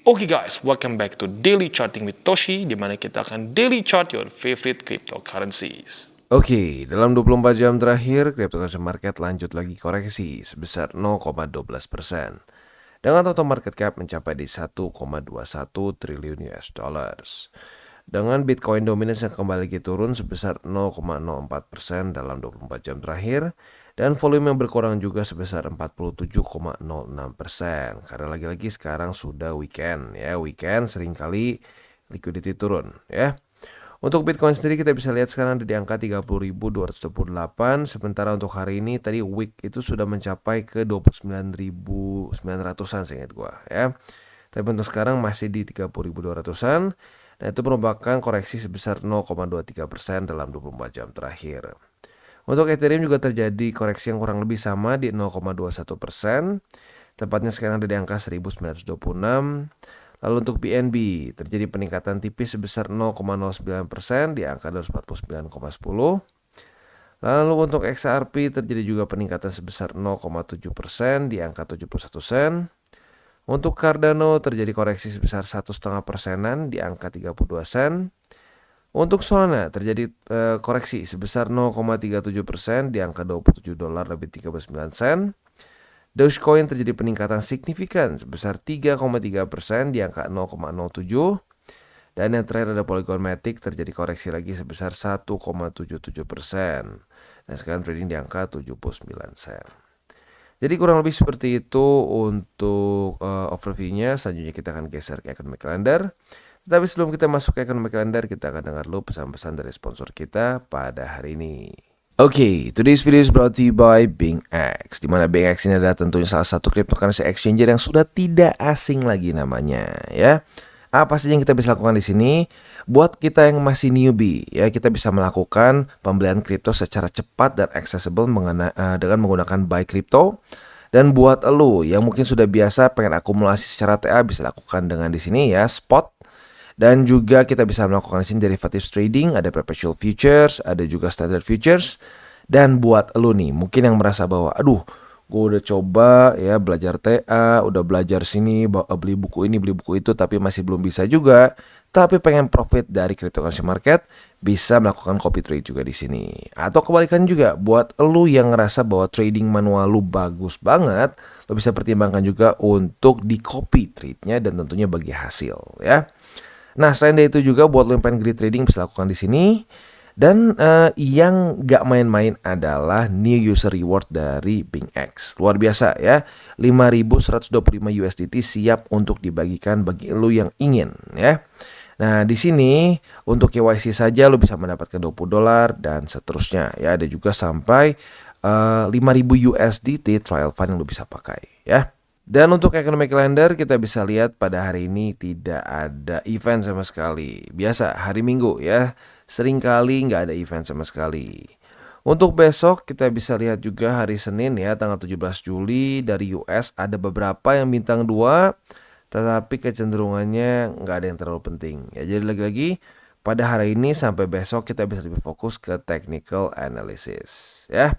Oke guys, welcome back to Daily Charting with Toshi, di mana kita akan daily chart your favorite cryptocurrencies. Oke, dalam 24 jam terakhir, cryptocurrency market lanjut lagi koreksi sebesar 0,12%. Dengan total market cap mencapai di 1,21 triliun US dollars. Dengan Bitcoin dominance yang kembali lagi turun sebesar 0,04% dalam 24 jam terakhir, dan volume yang berkurang juga sebesar 47,06%. Karena lagi-lagi sekarang sudah weekend ya, weekend seringkali liquidity turun ya. Untuk Bitcoin sendiri kita bisa lihat sekarang ada di angka 30.228, sementara untuk hari ini tadi week itu sudah mencapai ke 29.900-an seingat gua ya. Tapi untuk sekarang masih di 30.200-an, dan itu merupakan koreksi sebesar 0,23% dalam 24 jam terakhir. Untuk Ethereum juga terjadi koreksi yang kurang lebih sama di 0,21%, tepatnya sekarang ada di angka 1926. Lalu untuk BNB terjadi peningkatan tipis sebesar 0,09% di angka 249,10. Lalu untuk XRP terjadi juga peningkatan sebesar 0,7% di angka 71 sen. Untuk Cardano terjadi koreksi sebesar 1,5%-an di angka 32 sen. Untuk Solana terjadi koreksi sebesar 0,37% di angka $27.39. Dogecoin terjadi peningkatan signifikan sebesar 3,3% di angka 0,07. Dan yang terakhir ada Polygon Matic terjadi koreksi lagi sebesar 1,77%. Dan sekarang trading di angka 79 sen. Jadi kurang lebih seperti itu untuk overview-nya. Selanjutnya kita akan geser ke economic calendar. Tapi sebelum kita masuk ke economic calendar, kita akan dengar dulu pesan-pesan dari sponsor kita pada hari ini. Oke, today's video is brought to you by BingX, di mana BingX ini adalah tentunya salah satu cryptocurrency exchanger yang sudah tidak asing lagi namanya, ya. Apa saja yang kita bisa lakukan di sini? Buat kita yang masih newbie, ya, kita bisa melakukan pembelian kripto secara cepat dan accessible dengan menggunakan buy crypto. Dan buat lo yang mungkin sudah biasa pengen akumulasi secara TA, bisa lakukan dengan di sini ya, spot. Dan juga kita bisa melakukan di sini derivatives trading, ada perpetual futures, ada juga standard futures. Dan buat lo nih, mungkin yang merasa bahwa aduh, gue udah coba ya belajar TA, udah belajar sini, beli buku ini, beli buku itu, tapi masih belum bisa juga. Tapi pengen profit dari cryptocurrency market, bisa melakukan copy trade juga di sini. Atau kebalikan juga, buat lo yang ngerasa bahwa trading manual lo bagus banget, lo bisa pertimbangkan juga untuk di copy trade-nya dan tentunya bagi hasil ya. Nah, selain dari itu juga buat lo yang pengen greedy trading bisa lakukan di sini. Dan yang gak main-main adalah new user reward dari BingX. Luar biasa ya, 5.125 USDT siap untuk dibagikan bagi lo yang ingin ya. Nah, di sini untuk KYC saja lo bisa mendapatkan $20 dan seterusnya ya. Ada juga sampai 5.000 USDT trial fund yang lo bisa pakai ya. Dan untuk economic calendar kita bisa lihat pada hari ini tidak ada event sama sekali. Biasa hari Minggu ya, seringkali nggak ada event sama sekali. Untuk besok kita bisa lihat juga hari Senin ya, tanggal 17 Juli dari US ada beberapa yang bintang 2, tetapi kecenderungannya nggak ada yang terlalu penting. Ya, jadi lagi-lagi pada hari ini sampai besok kita bisa lebih fokus ke technical analysis ya.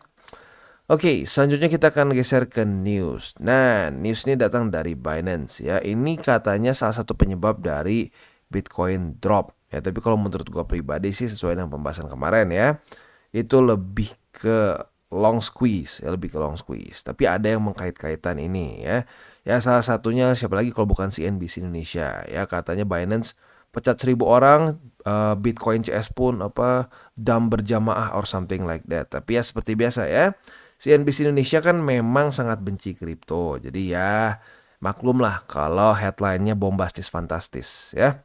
Oke, selanjutnya kita akan geser ke news. Nah, news ini datang dari Binance ya. Ini katanya salah satu penyebab dari Bitcoin drop ya. Tapi kalau menurut gua pribadi sih sesuai dengan pembahasan kemarin ya, itu lebih ke long squeeze ya, lebih ke long squeeze. Tapi ada yang mengkait-kaitan ini ya. Ya salah satunya siapa lagi kalau bukan CNBC Indonesia ya. Katanya Binance pecat 1.000 orang, Bitcoin CS pun dump berjamaah or something like that. Tapi ya seperti biasa ya, CNBC Indonesia kan memang sangat benci kripto. Jadi ya maklum lah kalau headline-nya bombastis fantastis ya.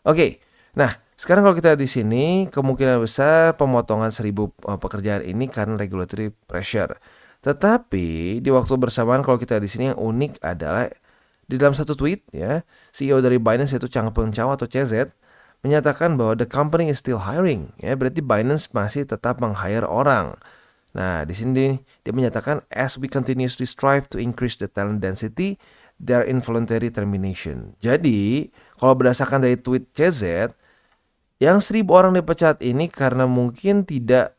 Oke. Nah, sekarang kalau kita di sini kemungkinan besar pemotongan 1.000 pekerjaan ini karena regulatory pressure. Tetapi di waktu bersamaan kalau kita di sini yang unik adalah di dalam satu tweet ya, CEO dari Binance yaitu Changpeng Zhao atau CZ menyatakan bahwa the company is still hiring ya, berarti Binance masih tetap meng-hire orang. Nah, di sini dia menyatakan as we continuously strive to increase the talent density, their involuntary termination. Jadi, kalau berdasarkan dari tweet CZ, yang 1.000 orang dipecat ini karena mungkin tidak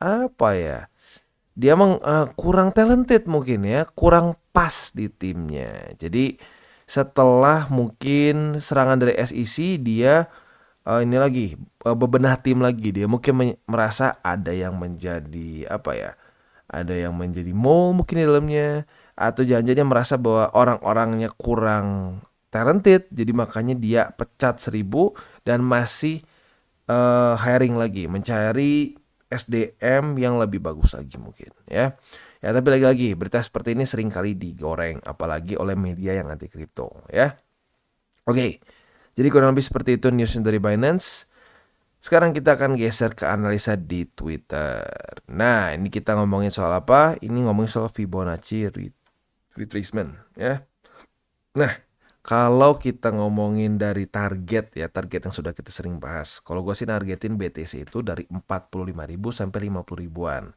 dia kurang talented mungkin ya, kurang pas di timnya. Jadi setelah mungkin serangan dari SEC dia ini lagi bebenah tim lagi, dia mungkin merasa ada yang menjadi apa ya, ada yang menjadi mole mungkin di dalamnya, atau jangan-jangan dia merasa bahwa orang-orangnya kurang talented, jadi makanya dia pecat 1.000 dan masih hiring lagi, mencari SDM yang lebih bagus lagi mungkin ya. Ya tapi lagi-lagi berita seperti ini sering kali digoreng apalagi oleh media yang anti kripto ya. Oke. Jadi kurang lebih seperti itu news dari Binance. Sekarang kita akan geser ke analisa di Twitter. Nah, ini kita ngomongin soal apa? Ini ngomongin soal Fibonacci retracement ya. Nah, kalau kita ngomongin dari target ya, target yang sudah kita sering bahas. Kalau gue sih nargetin BTC itu dari 45.000 sampai 50 ribuan.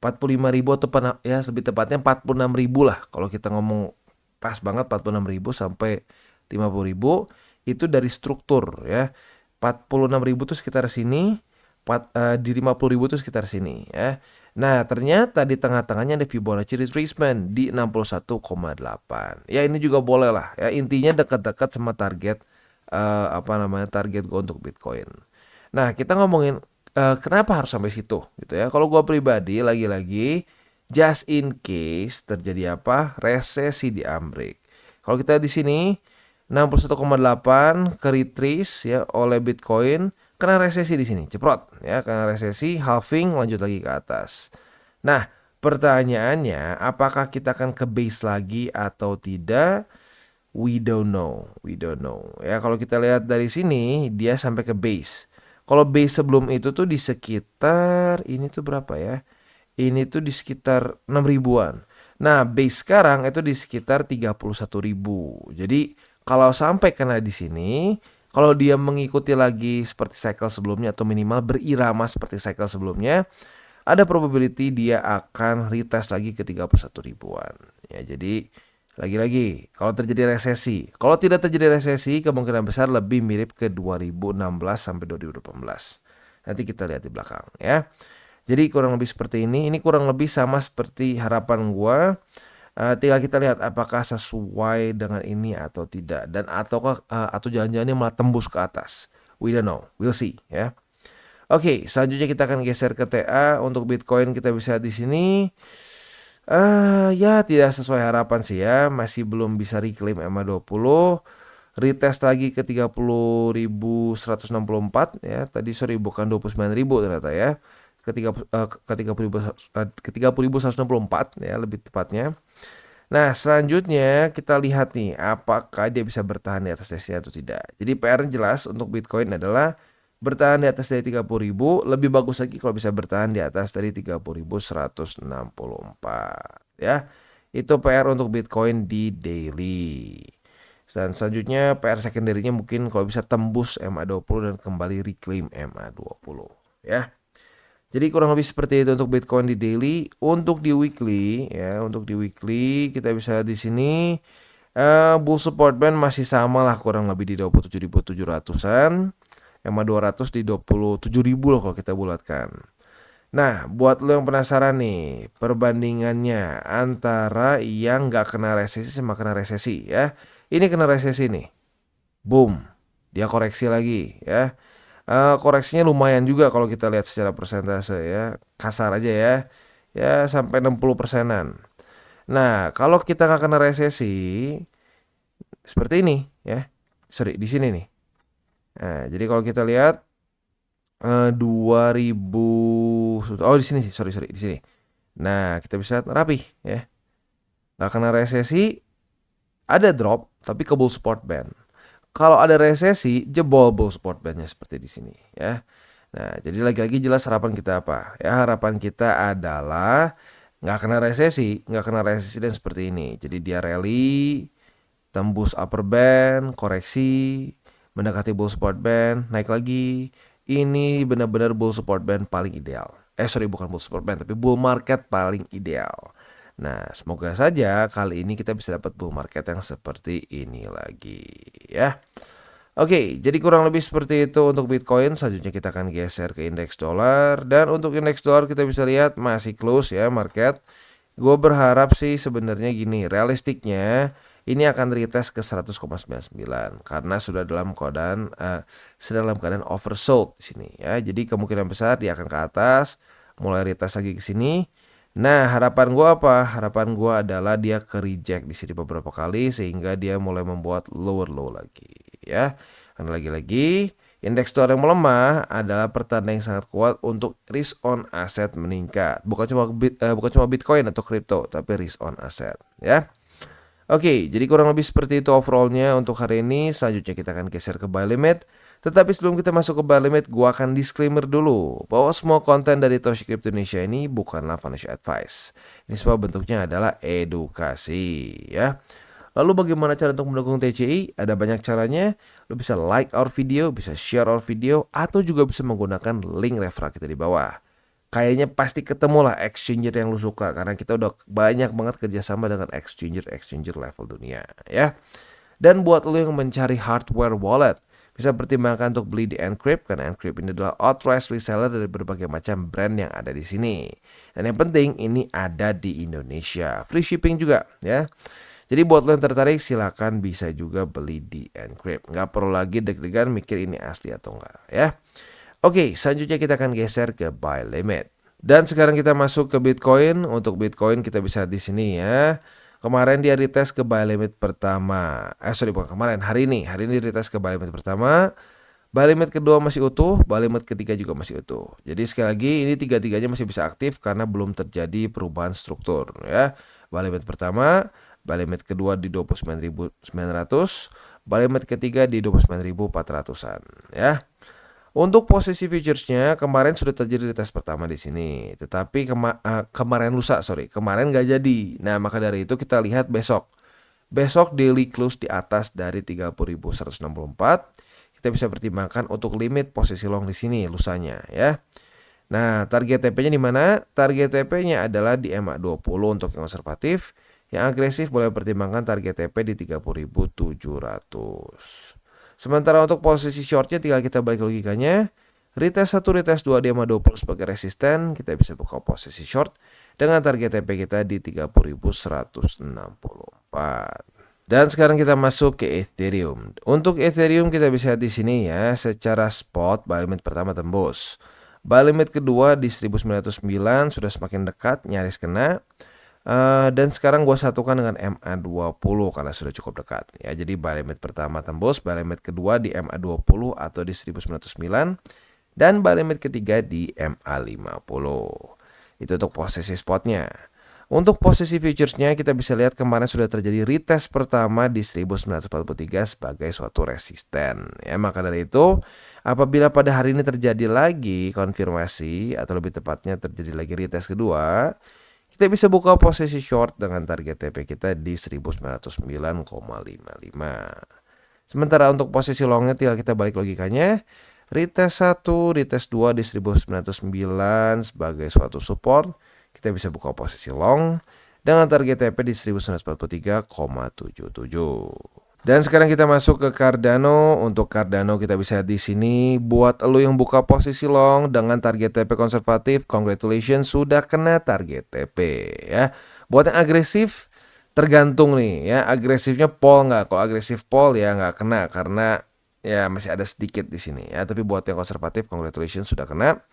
45.000 atau ya lebih tepatnya 46.000 lah. Kalau kita ngomong pas banget 46.000 sampai 50.000 itu dari struktur ya. 46.000 tuh sekitar sini, di 50.000 tuh sekitar sini ya. Nah, ternyata di tengah-tengahnya ada Fibonacci retracement di 61,8. Ya, ini juga boleh lah ya. Intinya dekat-dekat sama target target gue untuk Bitcoin. Nah, kita ngomongin kenapa harus sampai situ gitu ya. Kalau gue pribadi lagi-lagi just in case terjadi apa? Resesi di Amerika. Kalau kita di sini 61,8 ke retrace ya oleh Bitcoin, kena resesi di sini, ceprot ya, kena resesi, halving, lanjut lagi ke atas. Nah, pertanyaannya apakah kita akan ke base lagi atau tidak? We don't know. Ya, kalau kita lihat dari sini dia sampai ke base. Kalau base sebelum itu tuh di sekitar ini tuh berapa ya? Ini tuh di sekitar 6 ribuan. Nah, base sekarang itu di sekitar 31.000. Jadi kalau sampai kena di sini, kalau dia mengikuti lagi seperti cycle sebelumnya atau minimal berirama seperti cycle sebelumnya, ada probability dia akan retest lagi ke 31 ribuan. Ya, jadi lagi-lagi kalau terjadi resesi, kalau tidak terjadi resesi kemungkinan besar lebih mirip ke 2016 sampai 2018. Nanti kita lihat di belakang ya. Jadi kurang lebih seperti ini. Ini kurang lebih sama seperti harapan gua. Tinggal kita lihat apakah sesuai dengan ini atau tidak, dan atau jangan-jangan malah tembus ke atas. We don't know, we'll see ya. Oke, selanjutnya kita akan geser ke TA. Untuk Bitcoin kita bisa di sini. Ya tidak sesuai harapan sih ya, masih belum bisa reclaim EMA20. Retest lagi ke 30.164 ya. Tadi bukan 29.000 ternyata ya. Ke 30.164 ya lebih tepatnya. Nah, selanjutnya kita lihat nih apakah dia bisa bertahan di atas resistnya atau tidak. Jadi PR jelas untuk Bitcoin adalah bertahan di atas dari 30.000, lebih bagus lagi kalau bisa bertahan di atas dari 30.164 ya. Itu PR untuk Bitcoin di daily. Dan selanjutnya PR secondary-nya mungkin kalau bisa tembus MA20 dan kembali reclaim MA20 ya. Jadi kurang lebih seperti itu untuk Bitcoin di daily. Untuk di weekly ya, untuk di weekly kita bisa di sini bull support band masih sama lah, kurang lebih di 27.700-an. EMA 200 di 27.000 loh kalau kita bulatkan. Nah, buat lo yang penasaran nih perbandingannya antara yang nggak kena resesi sama kena resesi ya. Ini kena resesi nih. Boom. Dia koreksi lagi ya. Koreksinya lumayan juga kalau kita lihat secara persentase ya, kasar aja ya, ya sampai 60%-an. Nah, kalau kita nggak kena resesi seperti ini ya, sorry di sini nih. Nah, jadi kalau kita lihat 2000, oh di sini sih, sorry di sini. Nah, kita bisa rapi ya, nggak kena resesi, ada drop tapi ke bull support band. Kalau ada resesi, jebol bull support band-nya seperti di sini ya. Nah, jadi lagi-lagi jelas harapan kita apa? Ya, harapan kita adalah nggak kena resesi dan seperti ini. Jadi dia rally, tembus upper band, koreksi, mendekati bull support band, naik lagi. Ini benar-benar bull support band paling ideal. Bukan bull support band, tapi bull market paling ideal. Nah, semoga saja kali ini kita bisa dapat bull market yang seperti ini lagi ya. Oke, jadi kurang lebih seperti itu untuk Bitcoin. Selanjutnya kita akan geser ke indeks dolar. Dan untuk indeks dolar kita bisa lihat masih close ya market. Gue berharap sih sebenarnya gini, realistiknya ini akan retest ke 100,99 karena sudah dalam keadaan oversold di sini ya. Jadi kemungkinan besar dia akan ke atas, mulai retest lagi ke sini. Nah, harapan gua apa? Harapan gua adalah dia ke reject di sini beberapa kali sehingga dia mulai membuat lower low lagi ya. Karena lagi-lagi indeks dolar yang melemah adalah pertanda yang sangat kuat untuk risk on aset meningkat. Bukan cuma Bitcoin atau kripto, tapi risk on aset ya. Oke, jadi kurang lebih seperti itu overallnya untuk hari ini. Selanjutnya kita akan geser ke buy limit. Tetapi sebelum kita masuk ke buy limit, gua akan disclaimer dulu bahwa semua konten dari Toshi Crypto Indonesia ini bukanlah financial advice. Ini semua bentuknya adalah edukasi ya. Lalu bagaimana cara untuk mendukung TCI? Ada banyak caranya. Lo bisa like our video, bisa share our video, atau juga bisa menggunakan link referral kita di bawah. Kayaknya pasti ketemu lah exchanger yang lu suka karena kita udah banyak banget kerjasama dengan exchanger level dunia ya. Dan buat lu yang mencari hardware wallet, bisa pertimbangkan untuk beli di Encrypt karena Encrypt ini adalah authorized reseller dari berbagai macam brand yang ada di sini. Dan yang penting ini ada di Indonesia, free shipping juga ya. Jadi buat lo yang tertarik silakan bisa juga beli di Encrypt. Nggak perlu lagi deg-degan mikir ini asli atau enggak ya. Oke, selanjutnya kita akan geser ke buy limit. Dan sekarang kita masuk ke Bitcoin. Untuk Bitcoin kita bisa di sini ya. Kemarin dia retest ke buy limit pertama. Bukan kemarin, hari ini. Hari ini retest ke buy limit pertama. Buy limit kedua masih utuh, buy limit ketiga juga masih utuh. Jadi sekali lagi ini tiga-tiganya masih bisa aktif karena belum terjadi perubahan struktur ya. Buy limit pertama, buy limit kedua di 29.900, buy limit ketiga di 29.400-an ya. Untuk posisi futuresnya kemarin sudah terjadi retest pertama di sini, tetapi kemarin nggak jadi. Nah maka dari itu kita lihat besok daily close di atas dari 30.164. Kita bisa pertimbangkan untuk limit posisi long di sini lusanya ya. Nah target TP-nya di mana? Target TP-nya adalah di MA20 untuk yang konservatif. Yang agresif boleh pertimbangkan target TP di 30.700. Sementara untuk posisi shortnya tinggal kita balik logikanya. Retest 1, retest 2 di MA20 sebagai resisten. Kita bisa buka posisi short dengan target TP kita di 30.164. Dan sekarang kita masuk ke Ethereum. Untuk Ethereum kita bisa di sini ya, secara spot buy limit pertama tembus. Buy limit kedua di 1909 sudah semakin dekat, nyaris kena. Dan sekarang gue satukan dengan MA20 karena sudah cukup dekat ya. Jadi buy limit pertama tembus, buy limit kedua di MA20 atau di 1909 dan buy limit ketiga di MA50. Itu untuk posisi spotnya. Untuk posisi futuresnya kita bisa lihat kemarin sudah terjadi retest pertama di 1943 sebagai suatu resisten ya. Maka dari itu apabila pada hari ini terjadi lagi konfirmasi atau lebih tepatnya terjadi lagi retest kedua, kita bisa buka posisi short dengan target TP kita di 1909,55. Sementara untuk posisi longnya tinggal kita balik logikanya. Retest 1, retest 2 di 1909 sebagai suatu support. Kita bisa buka posisi long dengan target TP di 1943,77. Dan sekarang kita masuk ke Cardano. Untuk Cardano kita bisa di sini buat lo yang buka posisi long dengan target TP konservatif, congratulations sudah kena target TP ya. Buat yang agresif tergantung nih ya, agresifnya pol nggak? Kalau agresif pol ya nggak kena karena ya masih ada sedikit di sini ya. Tapi buat yang konservatif congratulations sudah kena.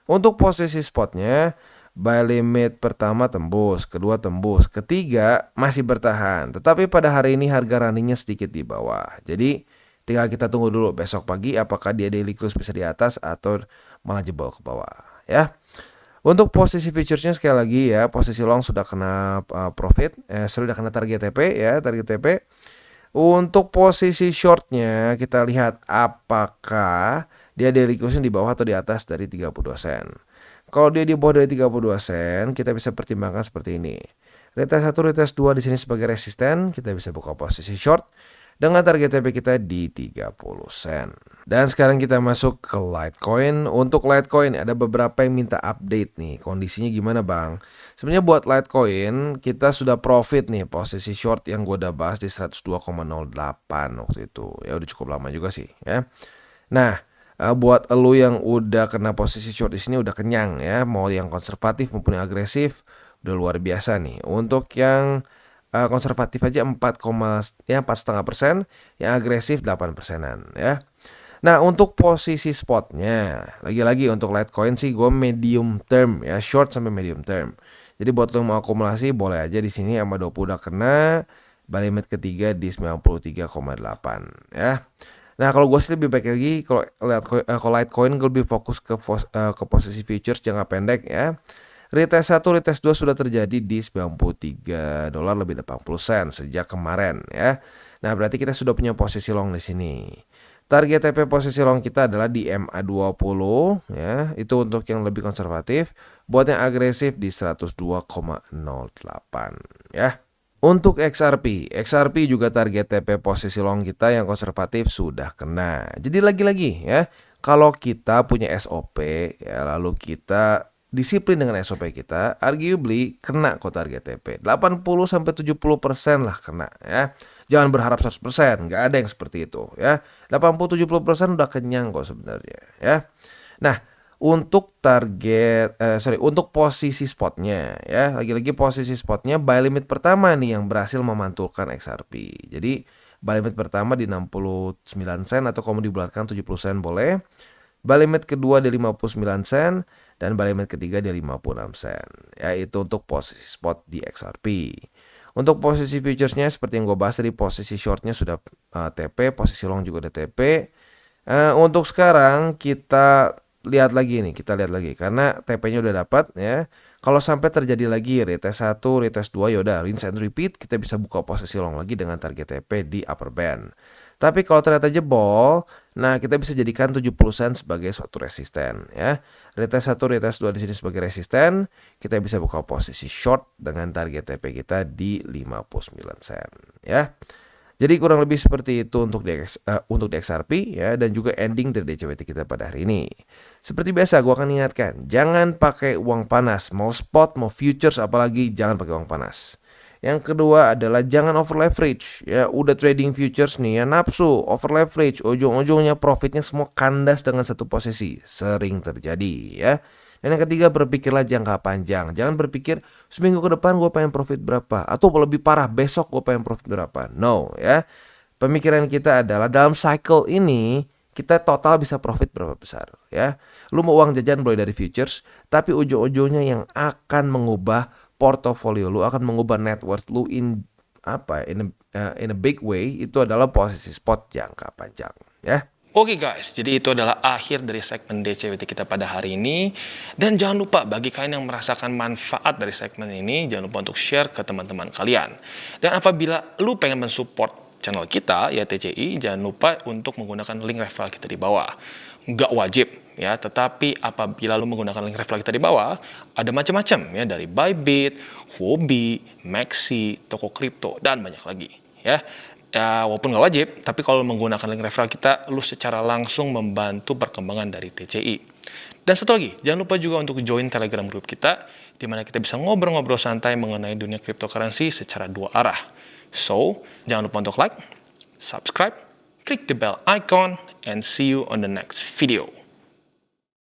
Untuk posisi spotnya buy limit pertama tembus, kedua tembus, ketiga masih bertahan. Tetapi pada hari ini harga runningnya sedikit di bawah. Jadi tinggal kita tunggu dulu besok pagi apakah dia daily close bisa di atas atau malah jebol ke bawah ya. Untuk posisi futuresnya sekali lagi ya, posisi long sudah kena sudah kena target TP ya, target TP. Untuk posisi shortnya kita lihat apakah dia daily close di bawah atau di atas dari 32 sen. Kalau dia di bawah dari 32 sen, kita bisa pertimbangkan seperti ini. Retest 1, retest 2 di sini sebagai resisten, kita bisa buka posisi short dengan target TP kita di 30 sen. Dan sekarang kita masuk ke Litecoin. Untuk Litecoin ada beberapa yang minta update nih. Kondisinya gimana bang? Sebenarnya buat Litecoin kita sudah profit nih. Posisi short yang gue udah bahas di 102,08 waktu itu. Ya udah cukup lama juga sih ya. Nah, buat elu yang udah kena posisi short di sini udah kenyang ya, mau yang konservatif maupun yang agresif udah luar biasa nih. Untuk yang konservatif aja 4,5%, yang agresif 8%-an ya. Nah, untuk posisi spotnya, lagi-lagi untuk Litecoin sih gue medium term ya, short sampai medium term. Jadi buat lo mau akumulasi boleh aja di sini sama 20 udah kena, buy limit ketiga di 93,8 ya. Nah, kalau gue sih lebih baik lagi kalau Litecoin gue lebih fokus ke posisi futures jangka pendek ya. Retest 1, retest 2 sudah terjadi di $93 lebih 80 sen sejak kemarin ya. Nah, berarti kita sudah punya posisi long di sini. Target TP posisi long kita adalah di MA20 ya, itu untuk yang lebih konservatif. Buat yang agresif di 102,08 ya. Untuk XRP juga target TP posisi long kita yang konservatif sudah kena. Jadi lagi-lagi ya, kalau kita punya SOP ya, lalu kita disiplin dengan SOP kita, arguably kena kok target TP. 80-70% lah kena ya. Jangan berharap 100%, nggak ada yang seperti itu ya. 80-70% udah kenyang kok sebenarnya ya. Nah, untuk untuk posisi spotnya ya, lagi-lagi posisi spotnya buy limit pertama nih yang berhasil memantulkan XRP. Jadi buy limit pertama di 69 sen atau kalau dibulatkan 70 sen boleh. Buy limit kedua di 59 sen dan buy limit ketiga di 56 sen. Ya, itu untuk posisi spot di XRP. Untuk posisi futuresnya seperti yang gue bahas tadi, posisi shortnya sudah TP, posisi long juga udah TP. Untuk sekarang kita lihat lagi karena TP-nya udah dapat ya. Kalau sampai terjadi lagi retest 1, retest 2 yaudah rinse and repeat, kita bisa buka posisi long lagi dengan target TP di upper band. Tapi kalau ternyata jebol, nah kita bisa jadikan 70 sen sebagai suatu resisten ya. Retest 1, retest 2 di sini sebagai resisten, kita bisa buka posisi short dengan target TP kita di 59 sen ya. Jadi kurang lebih seperti itu untuk di XRP ya, dan juga ending dari DCWT kita pada hari ini. Seperti biasa gue akan ingatkan, jangan pakai uang panas, mau spot, mau futures, apalagi jangan pakai uang panas. Yang kedua adalah jangan over leverage ya, udah trading futures nih ya, nafsu over leverage, ujung-ujungnya profitnya semua kandas dengan satu posisi, sering terjadi ya. Dan yang ketiga, berpikirlah jangka panjang. Jangan berpikir seminggu ke depan gue pengen profit berapa, atau lebih parah besok gue pengen profit berapa. No ya. Pemikiran kita adalah dalam cycle ini kita total bisa profit berapa besar ya. Lu mau uang jajan mulai dari futures, tapi ujung-ujungnya yang akan mengubah portofolio lu, akan mengubah net worth lu in a big way, itu adalah posisi spot jangka panjang ya. Oke guys, jadi itu adalah akhir dari segmen DCWT kita pada hari ini. Dan jangan lupa bagi kalian yang merasakan manfaat dari segmen ini, jangan lupa untuk share ke teman-teman kalian. Dan apabila lu pengen mensupport channel kita, ya TCI, jangan lupa untuk menggunakan link referral kita di bawah. Nggak wajib ya, tetapi apabila lu menggunakan link referral kita di bawah, ada macam-macam ya, dari Bybit, Huobi, Maxi, toko kripto, dan banyak lagi ya. Ya, walaupun nggak wajib, tapi kalau menggunakan link referral kita, lu secara langsung membantu perkembangan dari TCI. Dan satu lagi, jangan lupa juga untuk join Telegram group kita, di mana kita bisa ngobrol-ngobrol santai mengenai dunia cryptocurrency secara dua arah. So, jangan lupa untuk like, subscribe, klik the bell icon, and see you on the next video.